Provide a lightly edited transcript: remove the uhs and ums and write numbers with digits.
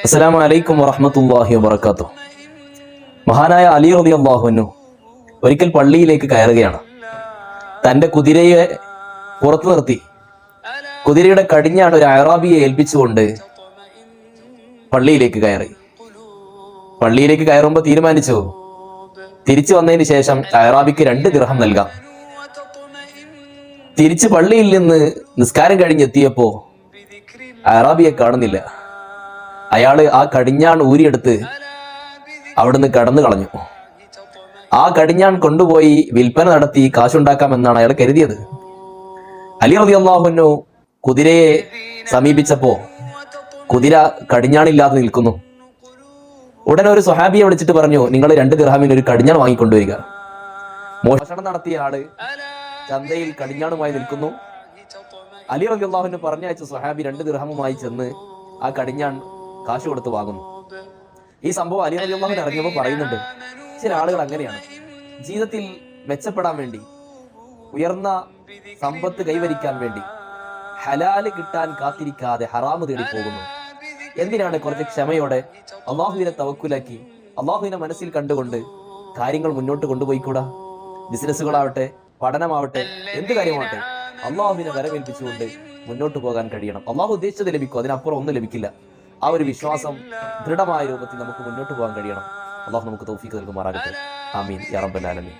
അസ്സലാമു അലൈക്കും വറഹ്മത്തുള്ളാഹി വബറകാതുഹു. മഹാനായ അലി റളിയല്ലാഹു അൻഹു ഒരിക്കൽ പള്ളിയിലേക്ക് കയറുകയാണ്. തന്റെ കുതിരയെ പുറത്തു നിർത്തി കുതിരയുടെ കടിഞ്ഞാണ് ഒരു അഅറാബിയെ ഏൽപ്പിച്ചുകൊണ്ട് പള്ളിയിലേക്ക് കയറി. പള്ളിയിലേക്ക് കയറുമ്പോൾ തീരുമാനിച്ചു, തിരിച്ചു വന്നതിന് ശേഷം അഅറാബിക്ക് 2 ദിർഹം നൽകാം. തിരിച്ച് പള്ളിയിൽ നിന്ന് നിസ്കാരം കഴിഞ്ഞെത്തിയപ്പോ അഅറാബിയെ കാണുന്നില്ല. അയാള് ആ കടിഞ്ഞാൺ ഊരിയെടുത്ത് അവിടുന്ന് കടന്നു കളഞ്ഞു. ആ കടിഞ്ഞാൺ കൊണ്ടുപോയി വിൽപ്പന നടത്തി കാശുണ്ടാക്കാമെന്നാണ് അയാൾ കരുതിയത്. അലി റളിയല്ലാഹു അൻഹു കുതിരയെ സമീപിച്ചപ്പോ കുതിര കടിഞ്ഞാണില്ലാതെ നിൽക്കുന്നു. ഉടനെ ഒരു സ്വഹാബിയെ വിളിച്ചിട്ട് പറഞ്ഞു, നിങ്ങൾ 2 ദിർഹമിന് ഒരു കടിഞ്ഞാൺ വാങ്ങിക്കൊണ്ടുവരിക. മോഷണം നടത്തിയ ആള് ചന്തയിൽ കടിഞ്ഞാണുമായി നിൽക്കുന്നു. അലി റളിയല്ലാഹു അൻഹു പറഞ്ഞയച്ച സ്വഹാബി 2 ദിർഹമുമായി ചെന്ന് ആ കടിഞ്ഞാൺ കാശ് കൊടുത്ത് വാങ്ങുന്നു. ഈ സംഭവം അലി റളിയല്ലാഹു അൻഹു അറിഞ്ഞപ്പോൾ പറയുന്നുണ്ട്, ചില ആളുകൾ അങ്ങനെയാണ്, ജീവിതത്തിൽ മെച്ചപ്പെടാൻ വേണ്ടി, ഉയർന്ന സമ്പത്ത് കൈവരിക്കാൻ വേണ്ടി ഹലാല് കിട്ടാൻ കാത്തിരിക്കാതെ ഹറാമ് തേടി പോകുന്നു. എന്തിനാണ് കുറച്ച് ക്ഷമയോടെ അള്ളാഹുവിനെ തവക്കുലാക്കി അള്ളാഹുവിനെ മനസ്സിൽ കണ്ടുകൊണ്ട് കാര്യങ്ങൾ മുന്നോട്ട് കൊണ്ടുപോയിക്കൂടാ? ബിസിനസ്സുകളാവട്ടെ, പഠനമാവട്ടെ, എന്ത് കാര്യമാവട്ടെ, അള്ളാഹുവിനെ വരവേൽപ്പിച്ചുകൊണ്ട് മുന്നോട്ട് പോകാൻ കഴിയണം. അള്ളാഹു ഉദ്ദേശിച്ചത് ലഭിക്കും, അതിനപ്പുറം ഒന്നും ലഭിക്കില്ല. ആ ഒരു വിശ്വാസം ദൃഢമായ രൂപത്തിൽ നമുക്ക് മുന്നോട്ട് പോകാൻ കഴിയണം. അള്ളാഹു നമുക്ക് തൗഫീഖ് നൽകുമാറാകട്ടെ. ആമീൻ യാ റബ്ബൽ ആലമീൻ.